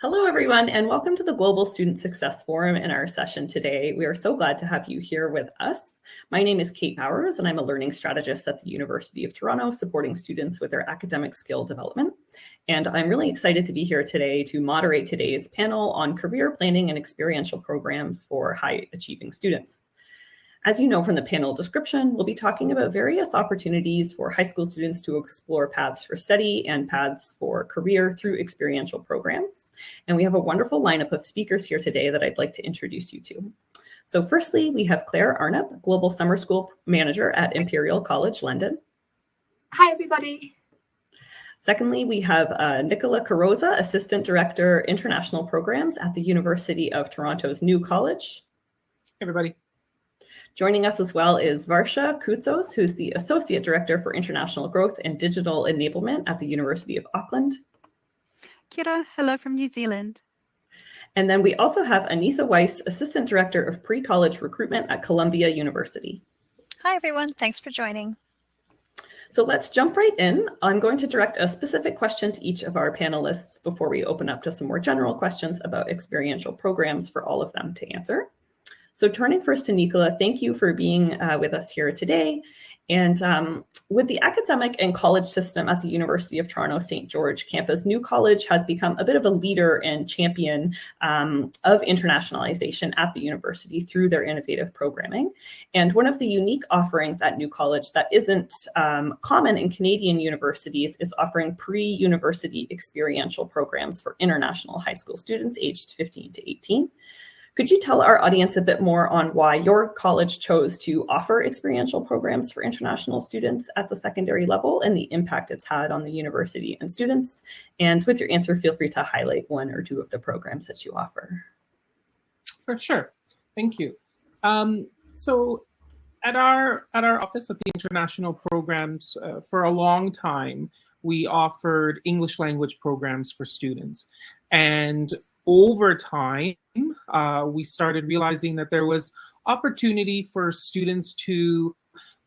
Hello, everyone, and welcome to the Global Student Success Forum in our session today. We are so glad to have you here with us. My name is Kate Bowers, and I'm a learning strategist at the University of Toronto, supporting students with their academic skill development. And I'm really excited to be here today to moderate today's panel on career planning and experiential programs for high-achieving students. As you know from the panel description, we'll be talking about various opportunities for high school students to explore paths for study and paths for career through experiential programs. And we have a wonderful lineup of speakers here today that I'd like to introduce you to. So firstly, we have Claire Arnott, Global Summer School Manager at Imperial College London. Hi, everybody. Secondly, we have Nicola Carrozza, Assistant Director, International Programs at the University of Toronto's New College. Hey, everybody. Joining us as well is Varsha Koutsos, who's the Associate Director for International Growth and Digital Enablement at the University of Auckland. Kia, hello from New Zealand. And then we also have Anitha Weiss, Assistant Director of Pre-College Recruitment at Columbia University. Hi, everyone. Thanks for joining. So let's jump right in. I'm going to direct a specific question to each of our panelists before we open up to some more general questions about experiential programs for all of them to answer. So turning first to Nicola, thank you for being with us here today. And with the academic and college system at the University of Toronto St. George campus, New College has become a bit of a leader and champion of internationalization at the university through their innovative programming. And one of the unique offerings at New College that isn't common in Canadian universities is offering pre-university experiential programs for international high school students aged 15 to 18. Could you tell our audience a bit more on why your college chose to offer experiential programs for international students at the secondary level and the impact it's had on the university and students? And with your answer, feel free to highlight one or two of the programs that you offer. For sure. Thank you. So at our office at the International Programs, for a long time, we offered English language programs for students. And over time, we started realizing that there was opportunity for students to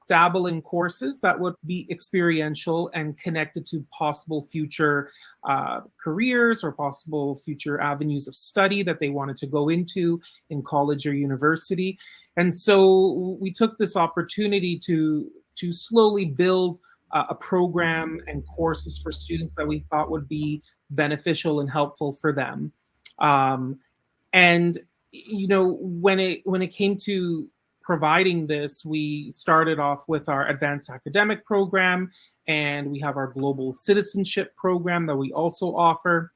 dabble in courses that would be experiential and connected to possible future careers or possible future avenues of study that they wanted to go into in college or university. And so we took this opportunity to slowly build a program and courses for students that we thought would be beneficial and helpful for them. And you know, when it came to providing this, we started off with our advanced academic program, and we have our global citizenship program that we also offer.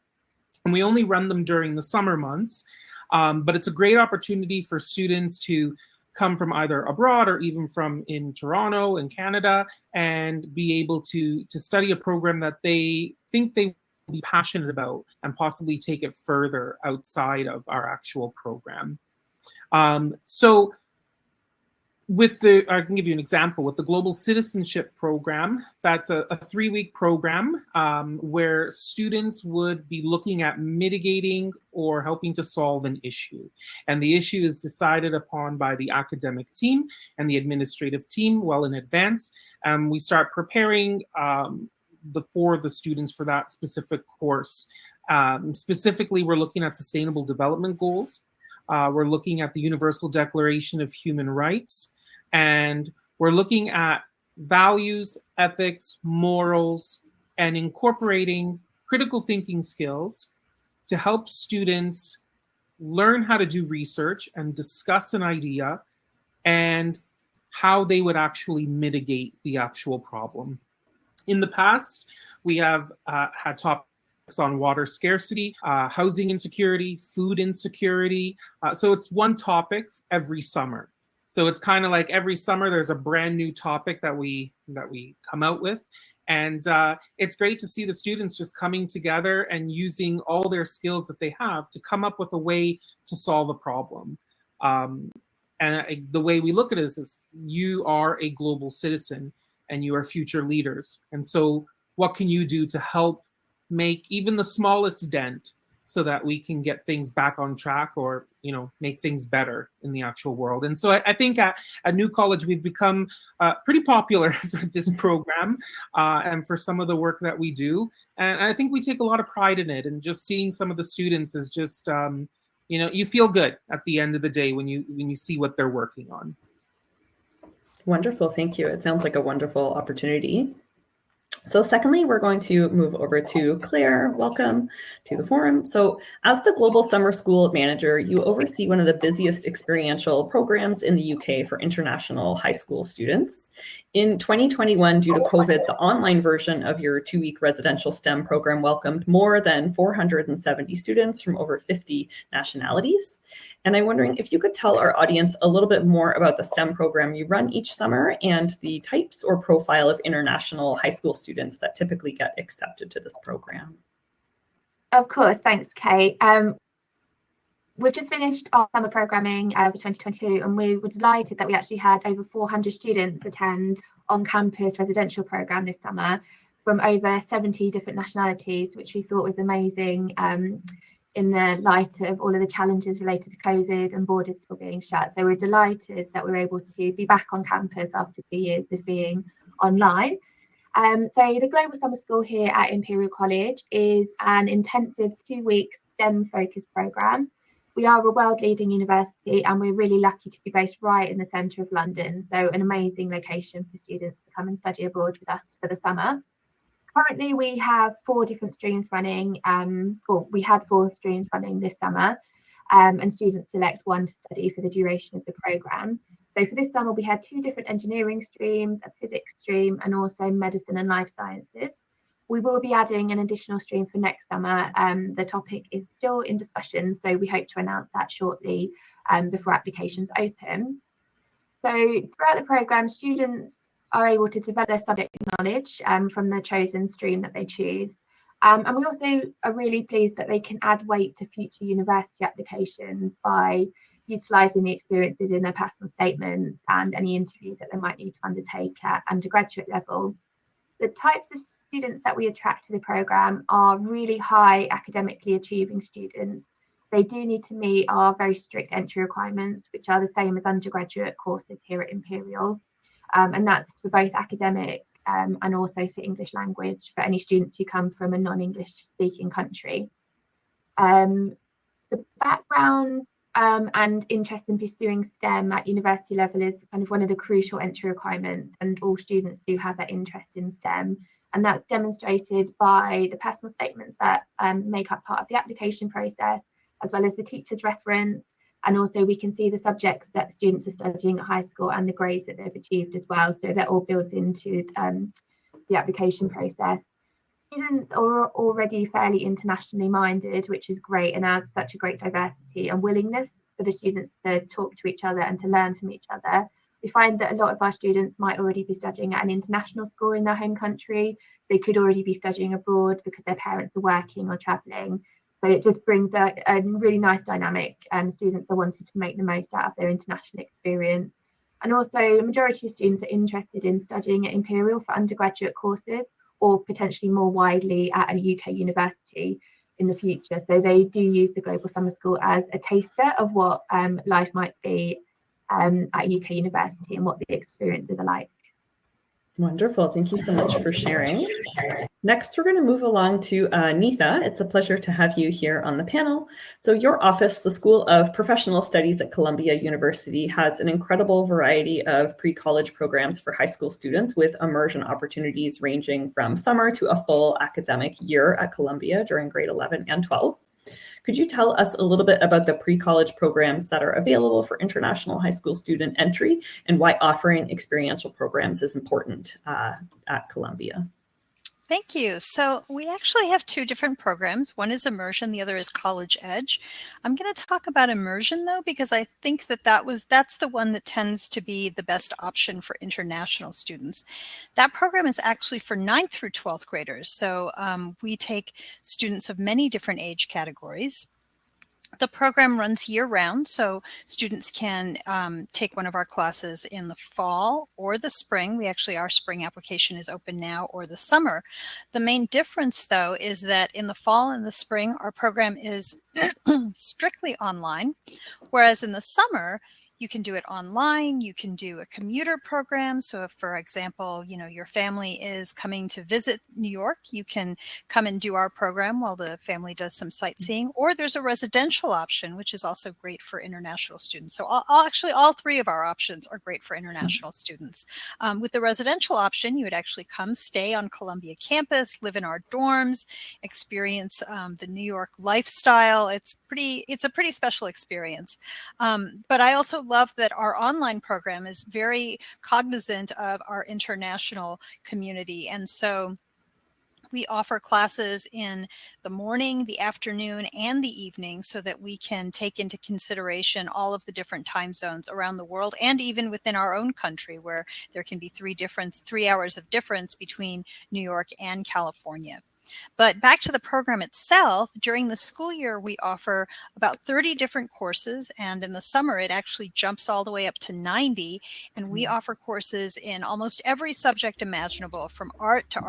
And we only run them during the summer months, but it's a great opportunity for students to come from either abroad or even from in Toronto in Canada and be able to study a program that they think they be passionate about and possibly take it further outside of our actual program. So I can give you an example. With the Global Citizenship Program, that's a 3-week program where students would be looking at mitigating or helping to solve an issue. And the issue is decided upon by the academic team and the administrative team well in advance. We start preparing for the students for that specific course. Specifically, we're looking at sustainable development goals. We're looking at the Universal Declaration of Human Rights, and we're looking at values, ethics, morals, and incorporating critical thinking skills to help students learn how to do research and discuss an idea and how they would actually mitigate the actual problem. In the past, we have had topics on water scarcity, housing insecurity, food insecurity. So it's one topic every summer. So it's kind of like every summer there's a brand new topic that we come out with. And it's great to see the students just coming together and using all their skills that they have to come up with a way to solve a problem. And the way we look at it is you are a global citizen and you are future leaders. And so what can you do to help make even the smallest dent so that we can get things back on track or, make things better in the actual world. And so I think at New College, we've become pretty popular for this program and for some of the work that we do. And I think we take a lot of pride in it. And just seeing some of the students is just, you feel good at the end of the day when you see what they're working on. Wonderful. Thank you. It sounds like a wonderful opportunity. So secondly, we're going to move over to Claire. Welcome to the forum. So as the Global Summer School Manager, you oversee one of the busiest experiential programs in the UK for international high school students. In 2021, due to COVID, the online version of your 2-week residential STEM program welcomed more than 470 students from over 50 nationalities. And I'm wondering if you could tell our audience a little bit more about the STEM program you run each summer and the types or profile of international high school students that typically get accepted to this program. Of course, thanks, Kate. We've just finished our summer programming for 2022, and we were delighted that we actually had over 400 students attend on-campus residential program this summer from over 70 different nationalities, which we thought was amazing. In the light of all of the challenges related to COVID and borders still being shut. So we're delighted that we're able to be back on campus after 2 years of being online. So the Global Summer School here at Imperial College is an intensive 2-week STEM-focused programme. We are a world-leading university and we're really lucky to be based right in the centre of London, so an amazing location for students to come and study abroad with us for the summer. Currently, we have 4 different streams running. We had 4 streams running this summer, and students select one to study for the duration of the programme. So for this summer, we had 2 different engineering streams, a physics stream, and also medicine and life sciences. We will be adding an additional stream for next summer. The topic is still in discussion, so we hope to announce that shortly before applications open. So throughout the programme, students are able to develop their subject knowledge from the chosen stream that they choose. And we also are really pleased that they can add weight to future university applications by utilising the experiences in their personal statements and any interviews that they might need to undertake at undergraduate level. The types of students that we attract to the programme are really high academically achieving students. They do need to meet our very strict entry requirements, which are the same as undergraduate courses here at Imperial. And that's for both academic and also for English language for any students who come from a non-English speaking country. The background and interest in pursuing STEM at university level is kind of one of the crucial entry requirements, and all students do have that interest in STEM. And that's demonstrated by the personal statements that make up part of the application process, as well as the teacher's reference. And also we can see the subjects that students are studying at high school and the grades that they've achieved as well. So that all builds into the application process. Students are already fairly internationally minded, which is great and adds such a great diversity and willingness for the students to talk to each other and to learn from each other. We find that a lot of our students might already be studying at an international school in their home country. They could already be studying abroad because their parents are working or travelling. So it just brings a really nice dynamic. Students are wanting to make the most out of their international experience. And also, a majority of students are interested in studying at Imperial for undergraduate courses or potentially more widely at a UK university in the future. So they do use the Global Summer School as a taster of what life might be at UK university and what the experiences are like. Wonderful. Thank you so much for sharing. Next, we're going to move along to Neetha. It's a pleasure to have you here on the panel. So your office, the School of Professional Studies at Columbia University, has an incredible variety of pre-college programs for high school students with immersion opportunities ranging from summer to a full academic year at Columbia during grade 11 and 12. Could you tell us a little bit about the pre-college programs that are available for international high school student entry and why offering experiential programs is important at Columbia? Thank you. So we actually have 2 different programs. One is Immersion, the other is College Edge. I'm going to talk about Immersion though, because I think that's the one that tends to be the best option for international students. That program is actually for 9th through 12th graders. So we take students of many different age categories. The program runs year-round, so students can take one of our classes in the fall or the spring. Our spring application is open now, or the summer. The main difference, though, is that in the fall and the spring, our program is strictly online, whereas in the summer, you can do it online. You can do a commuter program. So if, for example, your family is coming to visit New York, you can come and do our program while the family does some sightseeing. Or there's a residential option, which is also great for international students. So all three of our options are great for international students. With the residential option, you would actually come stay on Columbia campus, live in our dorms, experience the New York lifestyle. It's a pretty special experience. But I also love that our online program is very cognizant of our international community. And so we offer classes in the morning, the afternoon, and the evening so that we can take into consideration all of the different time zones around the world, and even within our own country, where there can be 3 hours of difference between New York and California. But back to the program itself, during the school year, we offer about 30 different courses. And in the summer, it actually jumps all the way up to 90. And we offer courses in almost every subject imaginable, from art to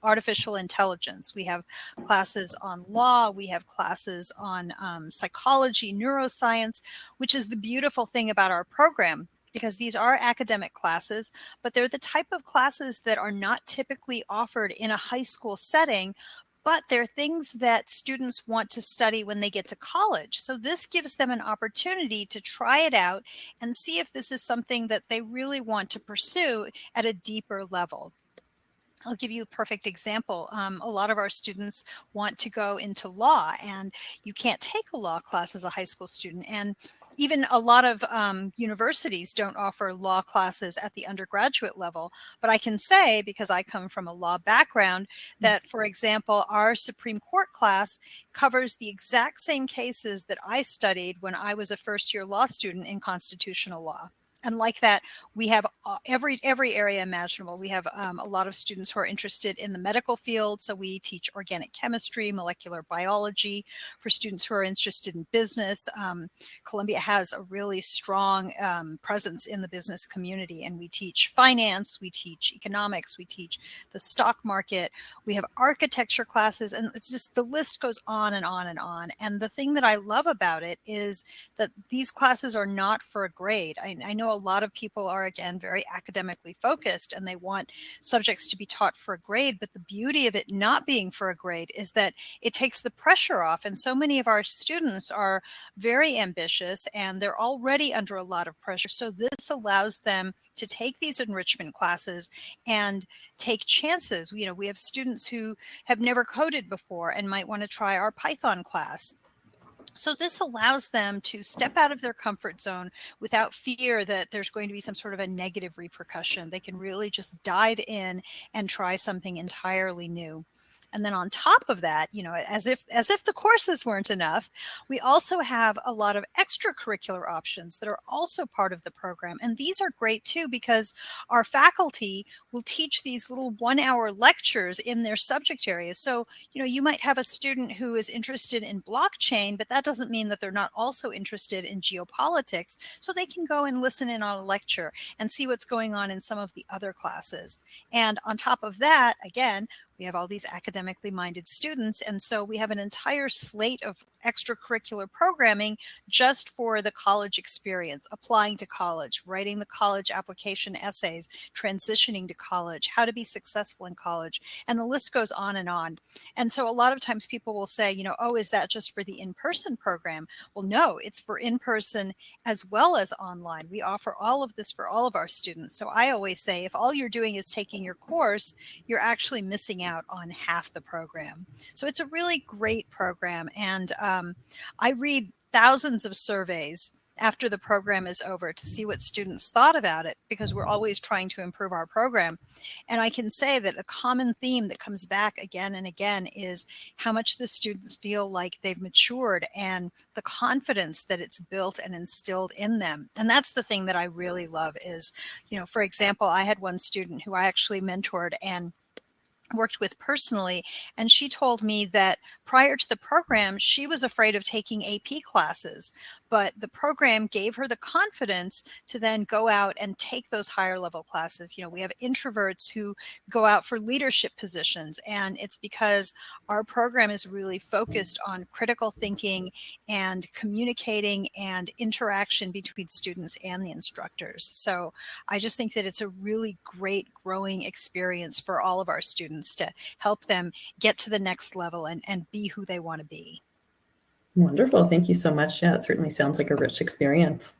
artificial intelligence. We have classes on law. We have classes on psychology, neuroscience, which is the beautiful thing about our program, because these are academic classes, but they're the type of classes that are not typically offered in a high school setting, but they're things that students want to study when they get to college. So this gives them an opportunity to try it out and see if this is something that they really want to pursue at a deeper level. I'll give you a perfect example. A lot of our students want to go into law, and you can't take a law class as a high school student. And even a lot of universities don't offer law classes at the undergraduate level. But I can say, because I come from a law background, that, for example, our Supreme Court class covers the exact same cases that I studied when I was a first-year law student in constitutional law. And like that, we have every area imaginable. We have a lot of students who are interested in the medical field. So we teach organic chemistry, molecular biology. For students who are interested in business, Columbia has a really strong presence in the business community. And we teach finance, we teach economics, we teach the stock market. We have architecture classes, and it's just, the list goes on and on and on. And the thing that I love about it is that these classes are not for a grade. I know a lot of people are, again, very academically focused, and they want subjects to be taught for a grade. But the beauty of it not being for a grade is that it takes the pressure off. And so many of our students are very ambitious, and they're already under a lot of pressure. So this allows them to take these enrichment classes and take chances. We have students who have never coded before and might want to try our Python class. So this allows them to step out of their comfort zone without fear that there's going to be some sort of a negative repercussion. They can really just dive in and try something entirely new. And then on top of that, as if the courses weren't enough, we also have a lot of extracurricular options that are also part of the program. And these are great too, because our faculty will teach these little 1-hour lectures in their subject areas. So, you might have a student who is interested in blockchain, but that doesn't mean that they're not also interested in geopolitics. So they can go and listen in on a lecture and see what's going on in some of the other classes. And on top of that, again, we have all these academically minded students, and so we have an entire slate of extracurricular programming just for the college experience, applying to college, writing the college application essays, transitioning to college, how to be successful in college, and the list goes on and on. And so a lot of times people will say, oh, is that just for the in-person program? Well, no, it's for in-person as well as online. We offer all of this for all of our students. So I always say, if all you're doing is taking your course, you're actually missing out on half the program. So it's a really great program. And I read thousands of surveys after the program is over to see what students thought about it, because we're always trying to improve our program. And I can say that a common theme that comes back again and again is how much the students feel like they've matured and the confidence that it's built and instilled in them. And that's the thing that I really love is, for example, I had one student who I actually mentored, and worked with personally, and she told me that prior to the program, she was afraid of taking AP classes, but the program gave her the confidence to then go out and take those higher level classes. You know, we have introverts who go out for leadership positions, and it's because our program is really focused on critical thinking and communicating and interaction between students and the instructors. So I just think that it's a really great growing experience for all of our students to help them get to the next level and be who they want to be. Wonderful. Thank you so much. Yeah, it certainly sounds like a rich experience.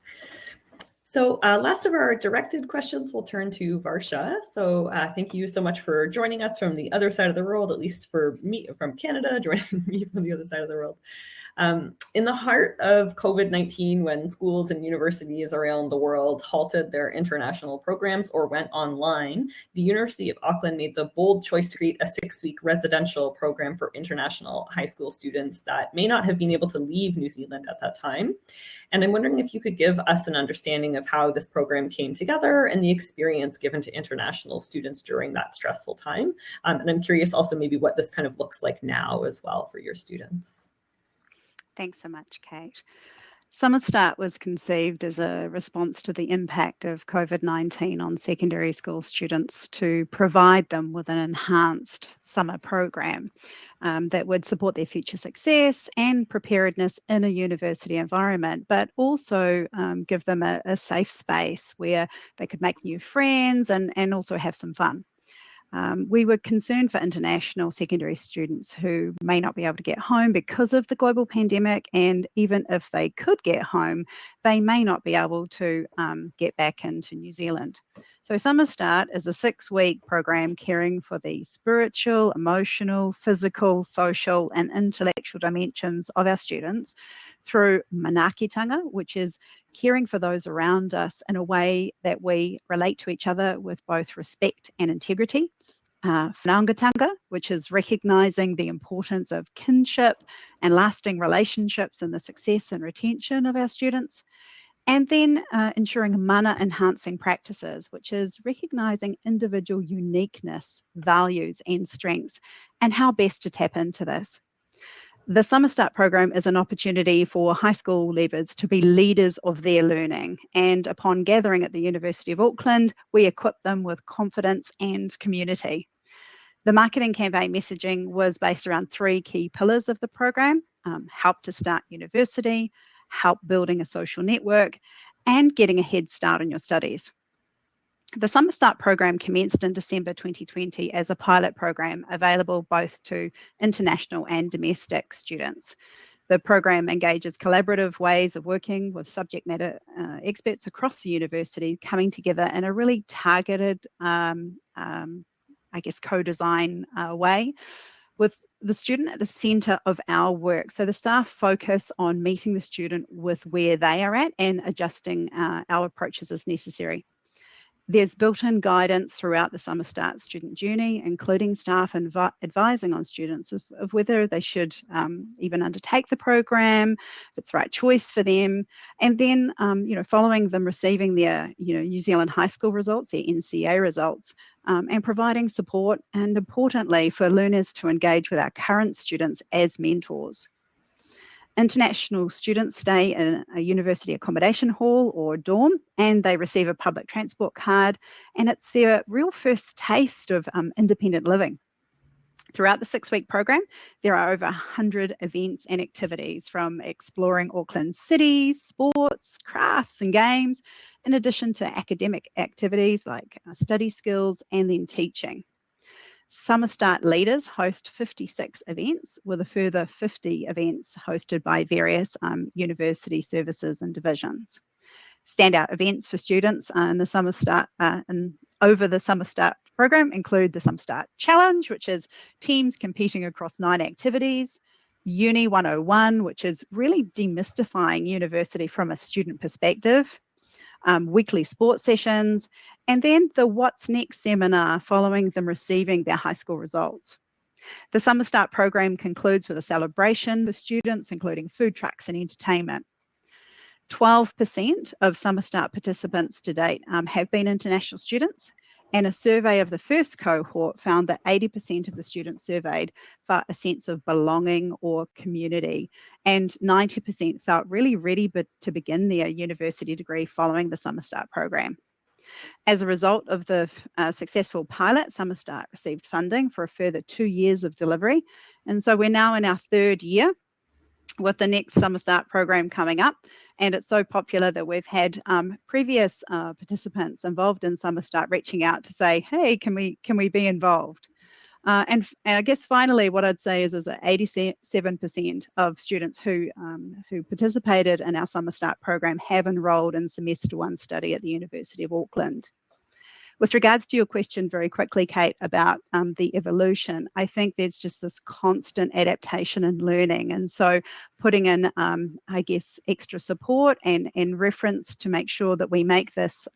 So last of our directed questions will turn to Varsha. So thank you so much for joining us from the other side of the world, at least for me from Canada, joining me from the other side of the world. In the heart of COVID-19, when schools and universities around the world halted their international programs or went online, the University of Auckland made the bold choice to create a 6-week residential program for international high school students that may not have been able to leave New Zealand at that time. And I'm wondering if you could give us an understanding of how this program came together and the experience given to international students during that stressful time. And I'm curious also maybe what this kind of looks like now as well for your students. Thanks so much, Kate. Summer Start was conceived as a response to the impact of COVID-19 on secondary school students to provide them with an enhanced summer program that would support their future success and preparedness in a university environment, but also give them a safe space where they could make new friends and also have some fun. We were concerned for international secondary students who may not be able to get home because of the global pandemic, and even if they could get home, they may not be able to get back into New Zealand. So Summer Start is a 6-week program caring for the spiritual, emotional, physical, social, and intellectual dimensions of our students through manaakitanga, which is caring for those around us in a way that we relate to each other with both respect and integrity. Whanaungatanga, which is recognising the importance of kinship and lasting relationships and the success and retention of our students. And then ensuring mana enhancing practices, which is recognising individual uniqueness, values and strengths, and how best to tap into this. The Summer Start program is an opportunity for high school leavers to be leaders of their learning. And upon gathering at the University of Auckland, we equip them with confidence and community. The marketing campaign messaging was based around 3 key pillars of the program: help to start university, help building a social network, and getting a head start on your studies. The Summer Start program commenced in December 2020 as a pilot program available both to international and domestic students. The program engages collaborative ways of working with subject matter experts across the university coming together in a really targeted, co-design way, with the student at the centre of our work. So the staff focus on meeting the student with where they are at and adjusting our approaches as necessary. There's built-in guidance throughout the Summer Start student journey, including staff advising on students of whether they should even undertake the program, if it's the right choice for them, and then following them receiving their New Zealand high school results, their NCA results, and providing support, and importantly for learners to engage with our current students as mentors. International students stay in a university accommodation hall or dorm, and they receive a public transport card, and it's their real first taste of independent living. Throughout the 6-week program, there are over 100 events and activities, from exploring Auckland cities, sports, crafts and games, in addition to academic activities like study skills and then teaching. Summer Start leaders host 56 events, with a further 50 events hosted by various university services and divisions. Standout events for students in the Summer Start over the Summer Start program include the Summer Start Challenge, which is teams competing across 9 activities, Uni 101, which is really demystifying university from a student perspective, weekly sports sessions, and then the What's Next seminar following them receiving their high school results. The Summer Start program concludes with a celebration for students, including food trucks and entertainment. 12% of Summer Start participants to date have been international students, And a survey of the first cohort found that 80% of the students surveyed felt a sense of belonging or community, and 90% felt really ready to begin their university degree following the Summer Start program. As a result of the successful pilot, Summer Start received funding for a further 2 years of delivery. And so we're now in our 3rd year with the next Summer Start program coming up. And it's so popular that we've had previous participants involved in Summer Start reaching out to say, hey, can we be involved? And I guess finally, what I'd say is that 87% of students who participated in our Summer Start program have enrolled in semester 1 study at the University of Auckland. With regards to your question very quickly, Kate, about the evolution, I think there's just this constant adaptation and learning. And so putting in, I guess, extra support and reference to make sure that we make this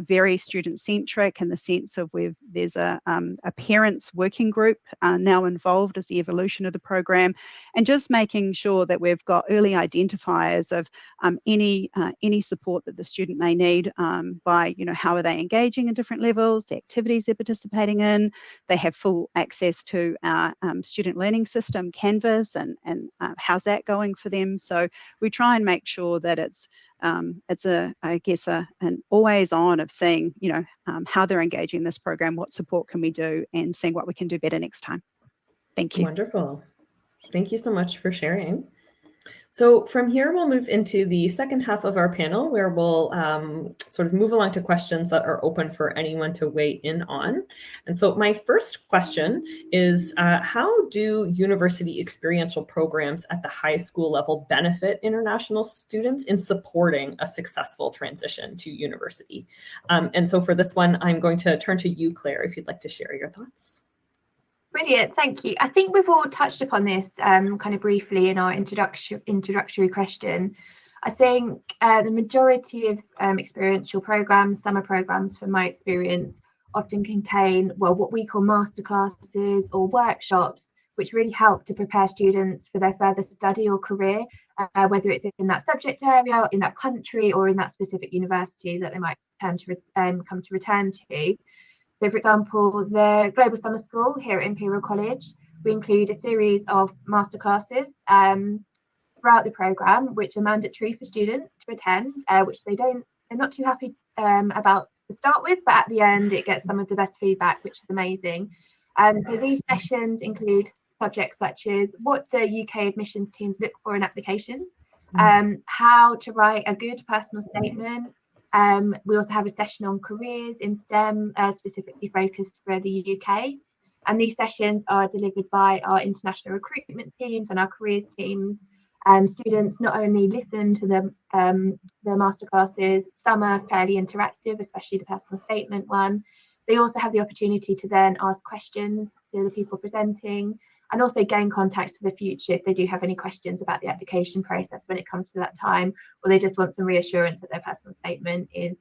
very student-centric in the sense of where there's a parents working group now involved as the evolution of the program, and just making sure that we've got early identifiers of any support that the student may need by, how are they engaging in different levels, the activities they're participating in. They have full access to our student learning system, Canvas, and how's that going for them. So we try and make sure that it's an always on of seeing, how they're engaging in this program, what support can we do, and seeing what we can do better next time. Thank you. Wonderful. Thank you so much for sharing. So from here, we'll move into the second half of our panel, where we'll sort of move along to questions that are open for anyone to weigh in on. And so my first question is, how do university experiential programs at the high school level benefit international students in supporting a successful transition to university? And so for this one, I'm going to turn to you, Claire, if you'd like to share your thoughts. Brilliant, thank you. I think we've all touched upon this kind of briefly in our introductory question. I think the majority of experiential programs, summer programs from my experience, often contain, what we call masterclasses or workshops, which really help to prepare students for their further study or career, whether it's in that subject area, in that country, or in that specific university that they might come to return to. So, for example, the Global Summer School here at Imperial College, we include a series of masterclasses throughout the programme, which are mandatory for students to attend, which they're not too happy about to start with, but at the end it gets some of the best feedback, which is amazing. So these sessions include subjects such as what do UK admissions teams look for in applications, how to write a good personal statement. We also have a session on careers in STEM, specifically focused for the UK. And these sessions are delivered by our international recruitment teams and our careers teams. And students not only listen to the masterclasses, some are fairly interactive, especially the personal statement one. They also have the opportunity to then ask questions to the people presenting, and also gain contacts for the future if they do have any questions about the application process when it comes to that time, or they just want some reassurance that their personal statement is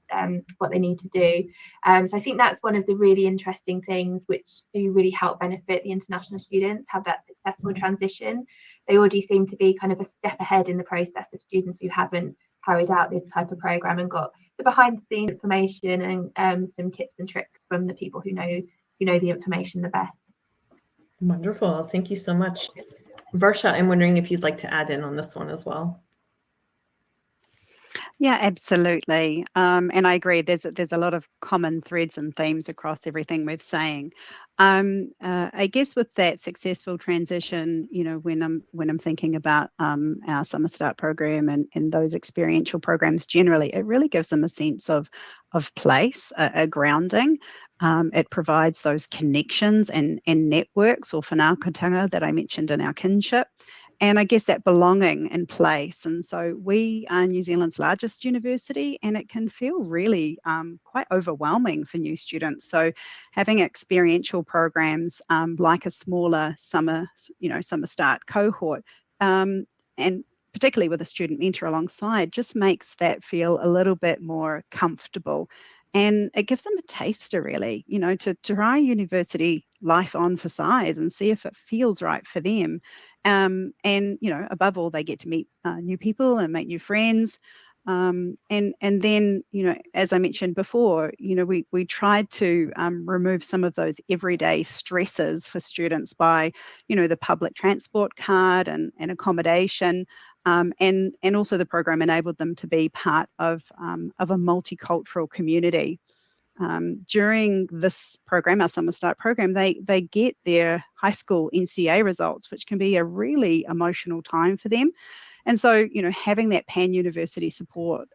what they need to do. So I think that's one of the really interesting things which do really help benefit the international students, have that successful transition. They already seem to be kind of a step ahead in the process of students who haven't carried out this type of program and got the behind the scenes information and some tips and tricks from the people who know the information the best. Wonderful. Thank you so much. Varsha, I'm wondering if you'd like to add in on this one as well. Yeah, absolutely. And I agree. There's a lot of common threads and themes across everything we're saying. I guess with that successful transition, when I'm thinking about our Summer Start program and those experiential programs generally, it really gives them a sense of place, a grounding. It provides those connections and networks or whanaakotanga that I mentioned in our kinship. And I guess that belonging in place. And so we are New Zealand's largest university, and it can feel really quite overwhelming for new students. So having experiential programs like a smaller Summer Start cohort, and particularly with a student mentor alongside, just makes that feel a little bit more comfortable. And it gives them a taster, really, to try university life on for size and see if it feels right for them. And, above all, they get to meet new people and make new friends. And then, as I mentioned before, we tried to remove some of those everyday stresses for students by, the public transport card and accommodation. And also the program enabled them to be part of a multicultural community. During this program, our Summer Start program, they get their high school NCA results, which can be a really emotional time for them. And so, having that pan-university support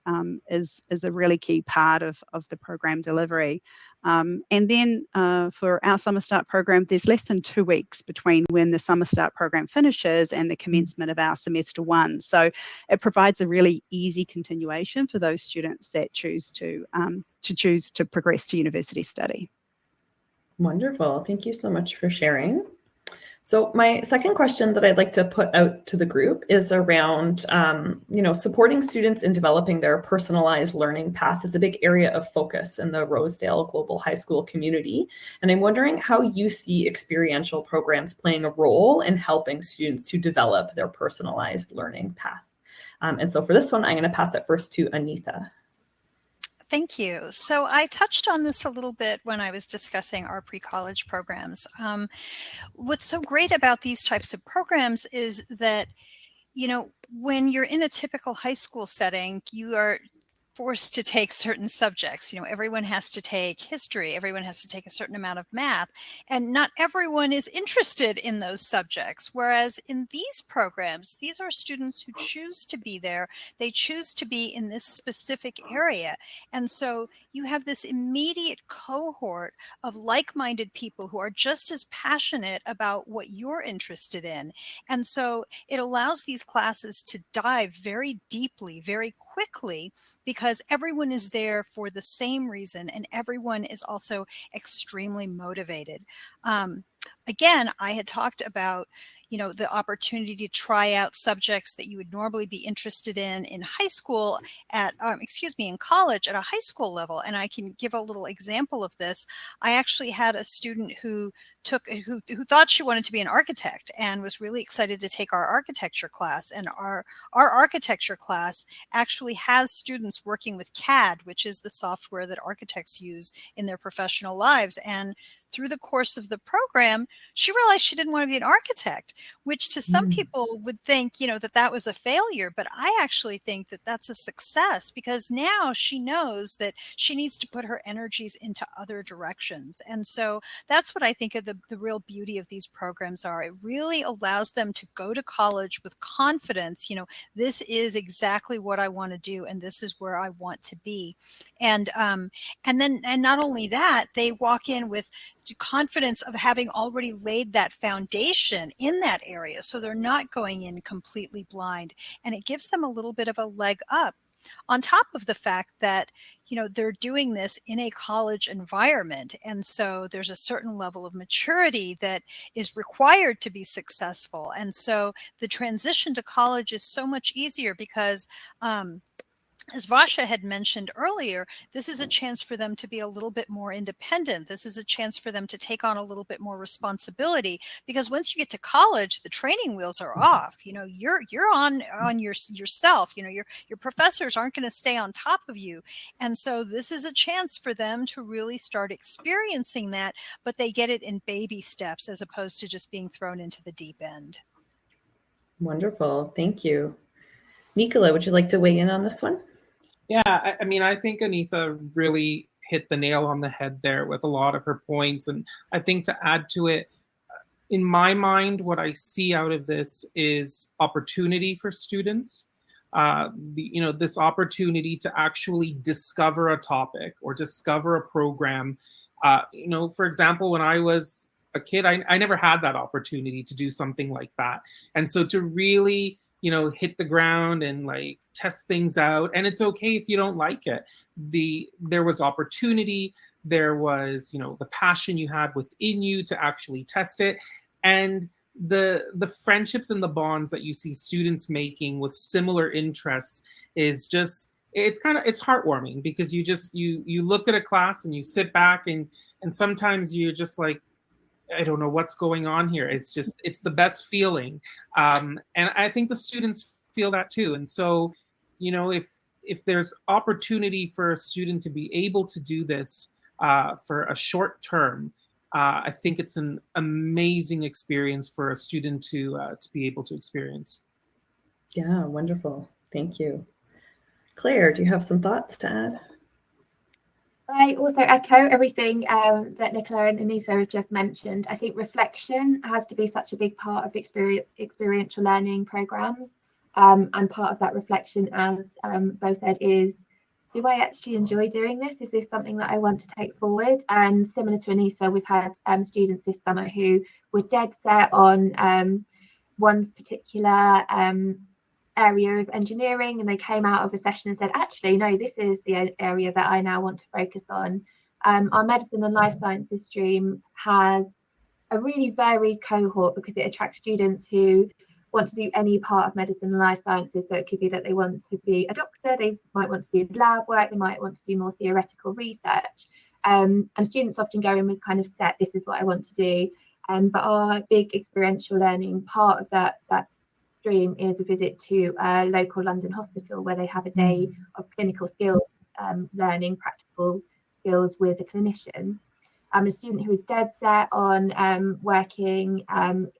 is a really key part of the program delivery. And then for our Summer Start program, there's less than 2 weeks between when the Summer Start program finishes and the commencement of our semester 1. So it provides a really easy continuation for those students that choose to progress to university study. Wonderful. Thank you so much for sharing. So my second question that I'd like to put out to the group is around, supporting students in developing their personalized learning path is a big area of focus in the Rosedale Global High School community. And I'm wondering how you see experiential programs playing a role in helping students to develop their personalized learning path. And so for this one, I'm going to pass it first to Anitha. Thank you. So I touched on this a little bit when I was discussing our pre-college programs. What's so great about these types of programs is that, when you're in a typical high school setting, you are forced to take certain subjects. Everyone has to take history, everyone has to take a certain amount of math, and not everyone is interested in those subjects. Whereas in these programs, these are students who choose to be there. They choose to be in this specific area. And so you have this immediate cohort of like-minded people who are just as passionate about what you're interested in. And so it allows these classes to dive very deeply, very quickly, because everyone is there for the same reason and everyone is also extremely motivated. Again, I had talked about the opportunity to try out subjects that you would normally be interested in high school in college at a high school level. And I can give a little example of this. I actually had a student who thought she wanted to be an architect and was really excited to take our architecture class. And our architecture class actually has students working with CAD, which is the software that architects use in their professional lives. And through the course of the program, she realized she didn't want to be an architect, which to some people would think, that was a failure. But I actually think that that's a success, because now she knows that she needs to put her energies into other directions. And so that's what I think of the real beauty of these programs are. It really allows them to go to college with confidence. This is exactly what I want to do, and this is where I want to be. And not only that, they walk in with confidence of having already laid that foundation in that area. So they're not going in completely blind, and it gives them a little bit of a leg up, on top of the fact that, they're doing this in a college environment. And so there's a certain level of maturity that is required to be successful. And so the transition to college is so much easier because, as Vasha had mentioned earlier, this is a chance for them to be a little bit more independent. This is a chance for them to take on a little bit more responsibility, because once you get to college, the training wheels are off. You're on yourself. Your professors aren't going to stay on top of you. And so this is a chance for them to really start experiencing that, but they get it in baby steps as opposed to just being thrown into the deep end. Wonderful. Thank you. Nicola, would you like to weigh in on this one? Yeah, I think Anitha really hit the nail on the head there with a lot of her points. And I think to add to it, in my mind, what I see out of this is opportunity for students. This opportunity to actually discover a topic or discover a program. For example, when I was a kid, I never had that opportunity to do something like that. And so to really hit the ground and test things out. And it's okay if you don't like it. There was opportunity. There was, the passion you had within you to actually test it. And the friendships and the bonds that you see students making with similar interests is just, it's heartwarming, because you look at a class and you sit back and sometimes you're just like, I don't know what's going on here. It's the best feeling. And I think the students feel that too. And so, if if there's opportunity for a student to be able to do this for a short term, I think it's an amazing experience for a student to be able to experience. Yeah, wonderful. Thank you. Claire, do you have some thoughts to add? I also echo everything that Nicola and Anita have just mentioned. I think reflection has to be such a big part of experiential learning programs. And part of that reflection, as both said, is, do I actually enjoy doing this? Is this something that I want to take forward? And similar to Anita, we've had students this summer who were dead set on one particular area of engineering, and they came out of a session and said, actually, no, this is the area that I now want to focus on. Our medicine and life sciences stream has a really varied cohort because it attracts students who want to do any part of medicine and life sciences. So it could be that they want to be a doctor, they might want to do lab work, they might want to do more theoretical research. And students often go in with kind of set, this is what I want to do. But our big experiential learning part of that stream is a visit to a local London hospital where they have a day of clinical skills learning, practical skills with a clinician. A student who was dead set on working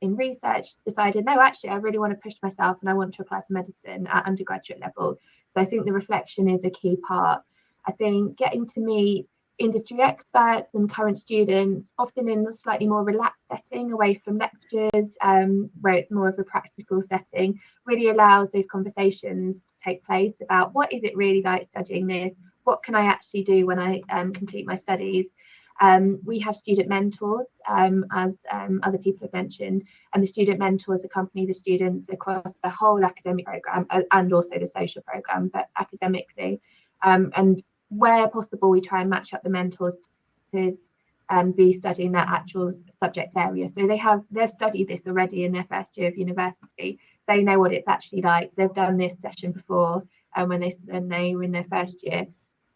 in research decided, no, actually, I really want to push myself and I want to apply for medicine at undergraduate level. So I think the reflection is a key part. I think getting to meet industry experts and current students, often in a slightly more relaxed setting, away from lectures, where it's more of a practical setting, really allows those conversations to take place about what is it really like studying this? What can I actually do when I complete my studies? We have student mentors, as other people have mentioned, and the student mentors accompany the students across the whole academic programme and also the social programme, but academically. And where possible, we try and match up the mentors to be studying that actual subject area. So they've studied this already in their first year of university. They know what it's actually like. They've done this session before when they were in their first year.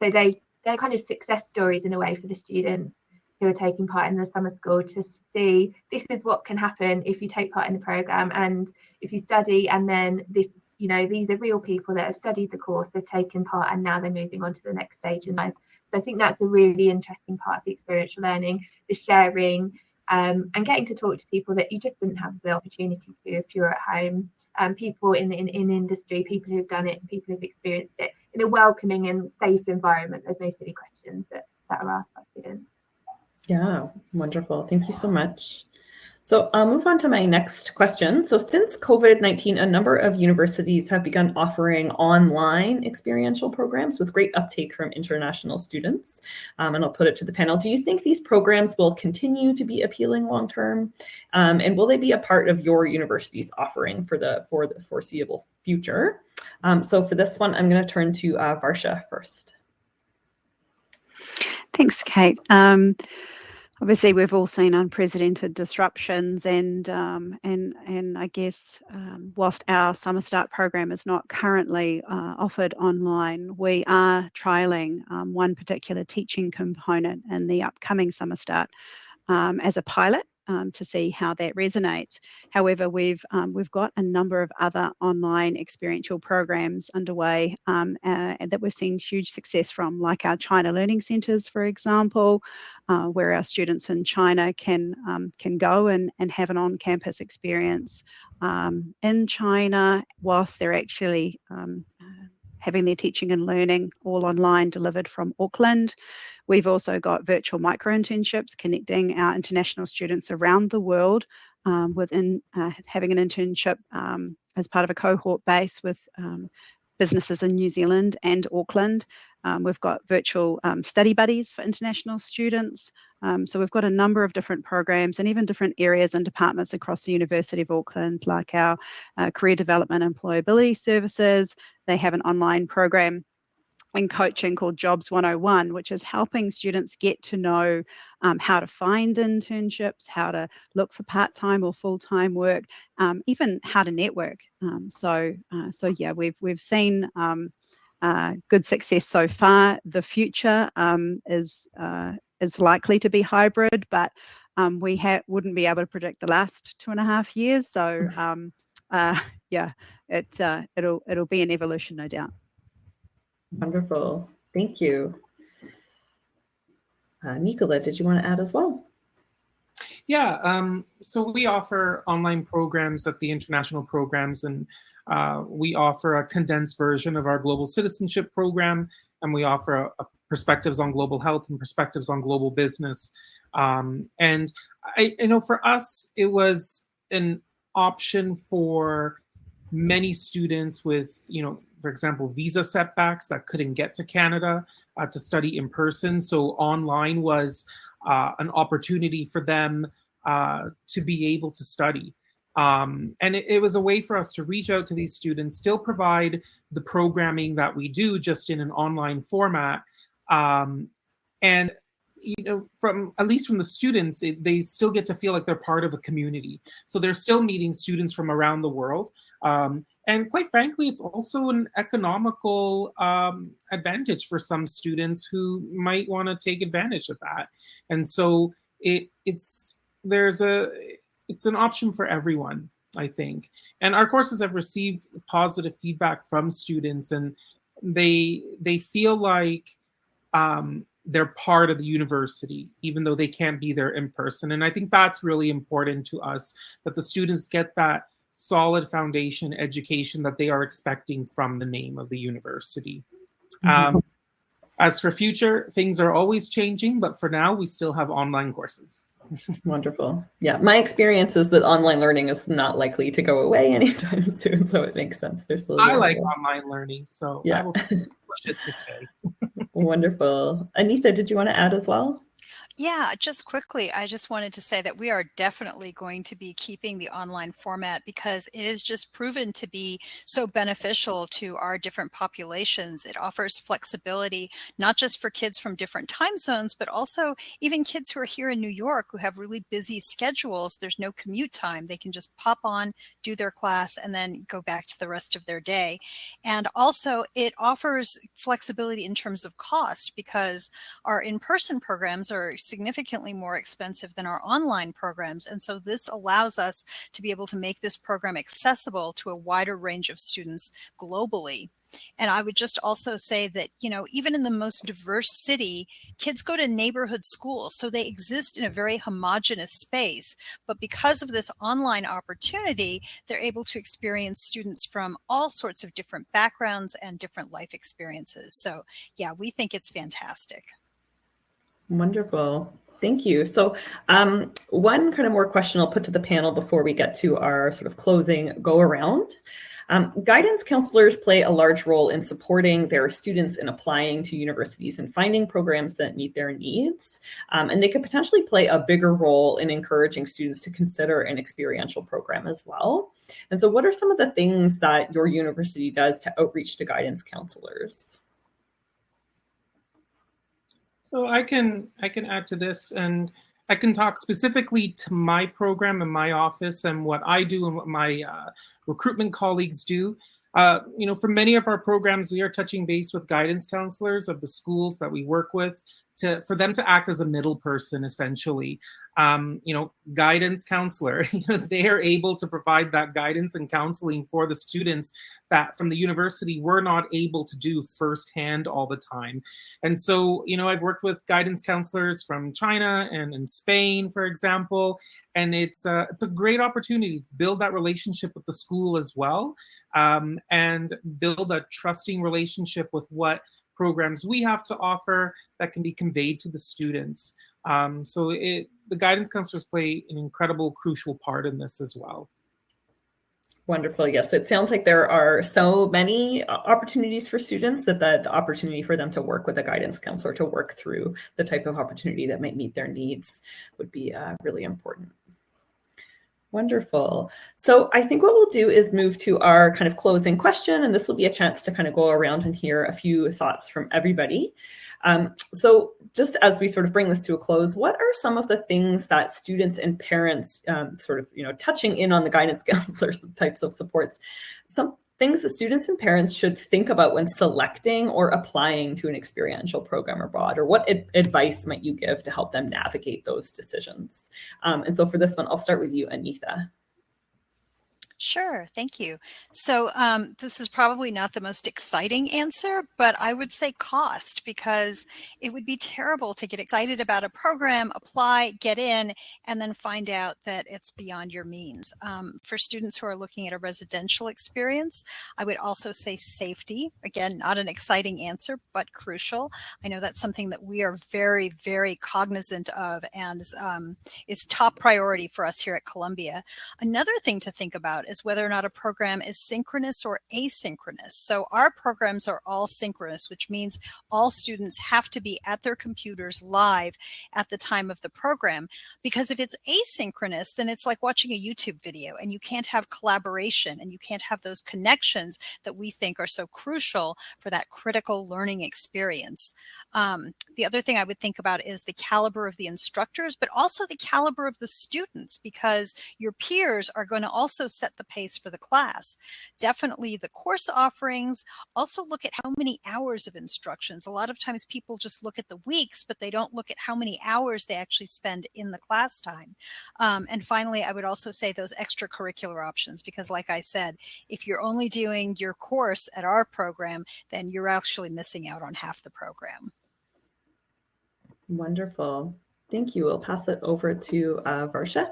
So they're kind of success stories in a way for the students who are taking part in the summer school to see this is what can happen if you take part in the programme and if you study, and then this, you know, these are real people that have studied the course, they've taken part, and now they're moving on to the next stage in life. So I think that's a really interesting part of the experiential learning, the sharing, and getting to talk to people that you just wouldn't have the opportunity to if you're at home. People in industry, people who've done it, people who've experienced it in a welcoming and safe environment. There's no silly questions that are asked by students. Yeah, wonderful. Thank you so much. So I'll move on to my next question. So since COVID-19, a number of universities have begun offering online experiential programs with great uptake from international students. And I'll put it to the panel. Do you think these programs will continue to be appealing long-term? And will they be a part of your university's offering for the foreseeable future? So for this one, I'm going to turn to Varsha first. Thanks, Kate. Obviously, we've all seen unprecedented disruptions, and I guess whilst our Summer Start program is not currently offered online, we are trialling one particular teaching component in the upcoming Summer Start as a pilot. To see how that resonates. However, we've got a number of other online experiential programs underway that we've seen huge success from, like our China Learning Centres, for example, where our students in China can go and have an on-campus experience in China whilst they're actually having their teaching and learning all online delivered from Auckland. We've also got virtual micro-internships connecting our international students around the world within having an internship as part of a cohort base with businesses in New Zealand and Auckland. We've got virtual study buddies for international students. So we've got a number of different programs and even different areas and departments across the University of Auckland, like our career development and employability services. They have an online program and coaching called Jobs 101, which is helping students get to know how to find internships, how to look for part-time or full-time work, even how to network. So yeah, we've seen good success so far. The future is likely to be hybrid, but we wouldn't be able to predict the last 2.5 years. So yeah, it'll be an evolution, no doubt. Wonderful. Thank you. Nicola, did you want to add as well? Yeah, so we offer online programs at the international programs, and we offer a condensed version of our global citizenship program, and we offer a perspectives on global health and perspectives on global business. And for us, it was an option for many students with, for example, visa setbacks that couldn't get to Canada to study in person. So online was an opportunity for them to be able to study. And it was a way for us to reach out to these students, still provide the programming that we do, just in an online format. And from at least from the students, they still get to feel like they're part of a community. So they're still meeting students from around the world. And quite frankly, it's also an economical advantage for some students who might want to take advantage of that. And so it's an option for everyone, I think. And our courses have received positive feedback from students, and they feel like they're part of the university, even though they can't be there in person. And I think that's really important to us, that the students get that solid foundation education that they are expecting from the name of the university. As for future, things are always changing, but for now, we still have online courses. Wonderful. Yeah, my experience is that online learning is not likely to go away anytime soon, so it makes sense. I like online learning, so yeah. I will push it to stay. Wonderful. Anita, did you want to add as well? Yeah, just quickly, I just wanted to say that we are definitely going to be keeping the online format because it is just proven to be so beneficial to our different populations. It offers flexibility, not just for kids from different time zones, but also even kids who are here in New York who have really busy schedules. There's no commute time. They can just pop on, do their class, and then go back to the rest of their day. And also, it offers flexibility in terms of cost because our in-person programs are significantly more expensive than our online programs. And so this allows us to be able to make this program accessible to a wider range of students globally. And I would just also say that, even in the most diverse city, kids go to neighborhood schools, so they exist in a very homogeneous space. But because of this online opportunity, they're able to experience students from all sorts of different backgrounds and different life experiences. So yeah, we think it's fantastic. Wonderful. Thank you. So one kind of more question I'll put to the panel before we get to our sort of closing go around. Guidance counselors play a large role in supporting their students in applying to universities and finding programs that meet their needs. And they could potentially play a bigger role in encouraging students to consider an experiential program as well. And so what are some of the things that your university does to outreach to guidance counselors? So I can add to this, and I can talk specifically to my program and my office and what I do and what my recruitment colleagues do. For many of our programs, we are touching base with guidance counselors of the schools that we work with for them to act as a middle person, essentially. Guidance counselor, they are able to provide that guidance and counseling for the students that from the university we're not able to do firsthand all the time. And so, I've worked with guidance counselors from China and in Spain, for example, and it's a great opportunity to build that relationship with the school as well, and build a trusting relationship with what programs we have to offer that can be conveyed to the students. So the guidance counselors play an incredible, crucial part in this as well. Wonderful. Yes, it sounds like there are so many opportunities for students that the opportunity for them to work with a guidance counselor to work through the type of opportunity that might meet their needs would be really important. Wonderful. So I think what we'll do is move to our kind of closing question, and this will be a chance to kind of go around and hear a few thoughts from everybody. So just as we sort of bring this to a close, what are some of the things that students and parents touching in on the guidance counselors types of supports, some things that students and parents should think about when selecting or applying to an experiential program abroad, or what advice might you give to help them navigate those decisions? And so for this one, I'll start with you, Anita. Sure, thank you. So this is probably not the most exciting answer, but I would say cost, because it would be terrible to get excited about a program, apply, get in, and then find out that it's beyond your means. For students who are looking at a residential experience, I would also say safety. Again, not an exciting answer, but crucial. I know that's something that we are very, very cognizant of, and is top priority for us here at Columbia. Another thing to think about is whether or not a program is synchronous or asynchronous. So our programs are all synchronous, which means all students have to be at their computers live at the time of the program. Because if it's asynchronous, then it's like watching a YouTube video, and you can't have collaboration and you can't have those connections that we think are so crucial for that critical learning experience. The other thing I would think about is the caliber of the instructors, but also the caliber of the students, because your peers are going to also set the pace for the class. Definitely the course offerings. Also look at how many hours of instructions. A lot of times people just look at the weeks, but they don't look at how many hours they actually spend in the class time. And finally, I would also say those extracurricular options, because like I said, if you're only doing your course at our program, then you're actually missing out on half the program. Wonderful. Thank you. We'll pass it over to Varsha.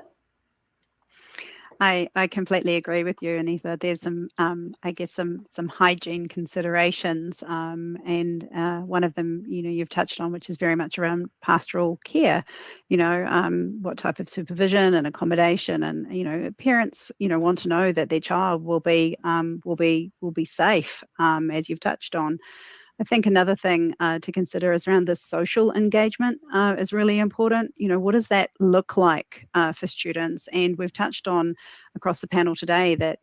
I completely agree with you, Anita. There's some, I guess, some hygiene considerations, and one of them, you've touched on, which is very much around pastoral care. What type of supervision and accommodation, and parents, want to know that their child will be safe, as you've touched on. I think another thing to consider is around the social engagement is really important. What does that look like for students? And we've touched on across the panel today that,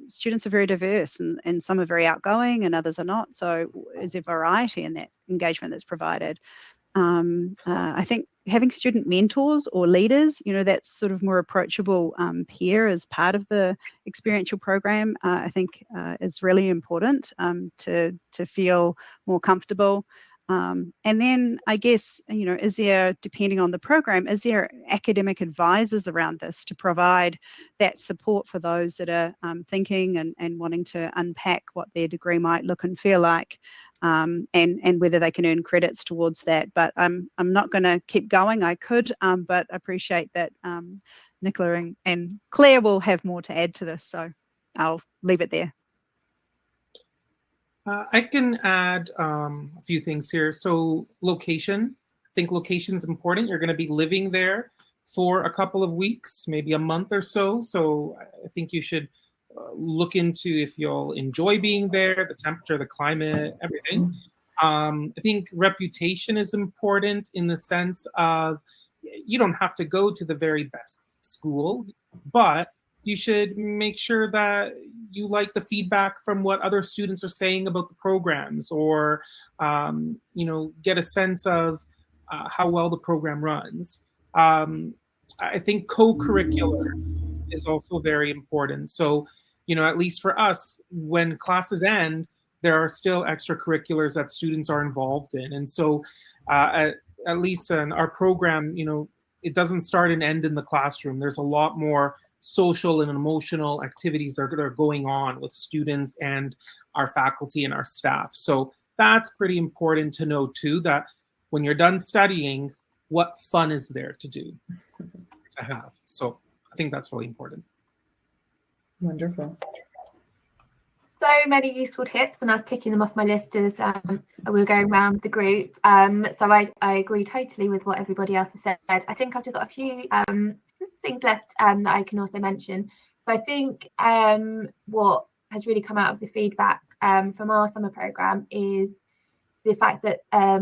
students are very diverse, and some are very outgoing and others are not. So is there variety in that engagement that's provided? I think having student mentors or leaders, that's sort of more approachable peer as part of the experiential program, I think is really important to feel more comfortable. And then I guess, is there, depending on the program, is there academic advisors around this to provide that support for those that are thinking and wanting to unpack what their degree might look and feel like, and whether they can earn credits towards that. But I'm not going to keep going. I could, but I appreciate that Nicola and Claire will have more to add to this, so I'll leave it there. I can add a few things here. So location, I think location is important. You're going to be living there for a couple of weeks, maybe a month or so. So I think you should look into if you'll enjoy being there, the temperature, the climate, everything. I think reputation is important in the sense of you don't have to go to the very best school, but you should make sure that you like the feedback from what other students are saying about the programs, or get a sense of how well the program runs. I think co-curriculars is also very important. So, at least for us, when classes end, there are still extracurriculars that students are involved in. And so at least in our program, it doesn't start and end in the classroom. There's a lot more social and emotional activities that are going on with students and our faculty and our staff. So that's pretty important to know too, that when you're done studying, what fun is there to do, to have. So I think that's really important. Wonderful. So many useful tips, and I was ticking them off my list as we were going around the group. So I agree totally with what everybody else has said. I think I've just got a few things left that I can also mention. So I think what has really come out of the feedback from our summer programme is the fact that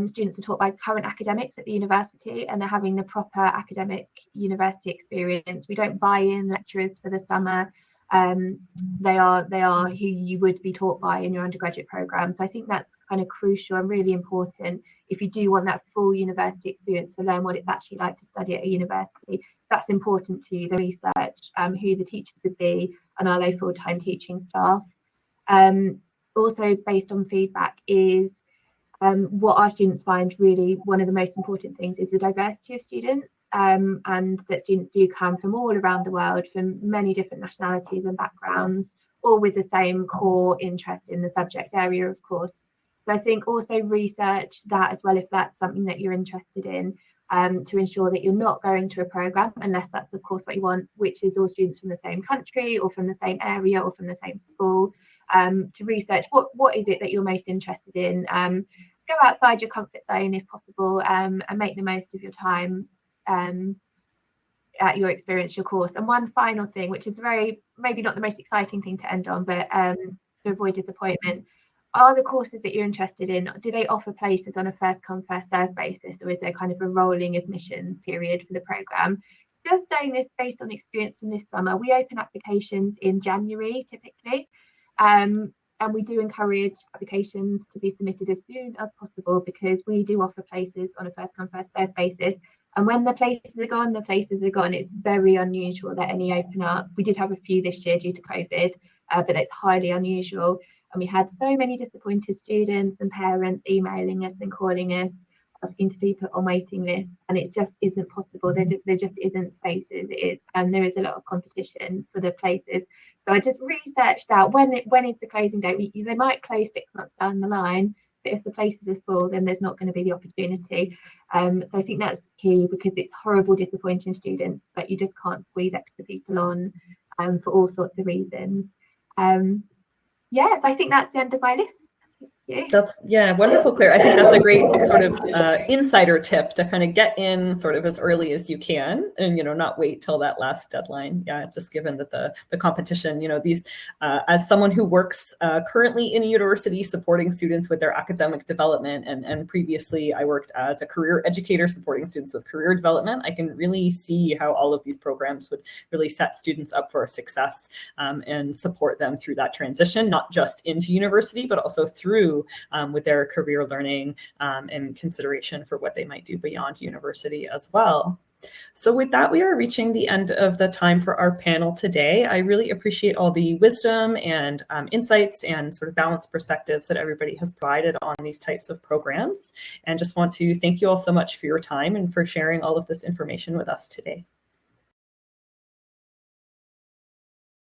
students are taught by current academics at the university, and they're having the proper academic university experience. We don't buy in lecturers for the summer. They are who you would be taught by in your undergraduate program. So I think that's kind of crucial and really important if you do want that full university experience to learn what it's actually like to study at a university. That's important to you, the research, who the teachers would be, and are they full-time teaching staff. Also based on feedback is what our students find really one of the most important things is the diversity of students. and that students do come from all around the world, from many different nationalities and backgrounds, all with the same core interest in the subject area, of course. So I think also research that as well, if that's something that you're interested in, to ensure that you're not going to a programme, unless that's of course what you want, which is all students from the same country or from the same area or from the same school, to research what is it that you're most interested in. Go outside your comfort zone if possible, and make the most of your time at your experience, your course. And one final thing, which is maybe not the most exciting thing to end on, but to avoid disappointment, are the courses that you're interested in, do they offer places on a first come first served basis, or is there kind of a rolling admissions period for the programme? Just saying this based on experience from this summer, we open applications in January typically, and we do encourage applications to be submitted as soon as possible, because we do offer places on a first come first served basis. And when the places are gone, the places are gone. It's very unusual that any open up. We did have a few this year due to COVID, but it's highly unusual. And we had so many disappointed students and parents emailing us and calling us, asking to be put on waiting lists, and it just isn't possible. There just isn't spaces. There is a lot of competition for the places. So I just researched out when is the closing date. They might close 6 months down the line, but if the places are full, then there's not going to be the opportunity. So I think that's key, because it's horrible disappointing students, but you just can't squeeze extra people on for all sorts of reasons. Yes, I think that's the end of my list. That's wonderful, Claire. I think that's a great sort of insider tip to kind of get in sort of as early as you can, and not wait till that last deadline. Yeah, just given that the competition, these as someone who works currently in a university supporting students with their academic development, and previously I worked as a career educator supporting students with career development, I can really see how all of these programs would really set students up for success, and support them through that transition, not just into university, but also through with their career learning, and consideration for what they might do beyond university as well. So with that, we are reaching the end of the time for our panel today. I really appreciate all the wisdom and insights and sort of balanced perspectives that everybody has provided on these types of programs, and just want to thank you all so much for your time and for sharing all of this information with us today.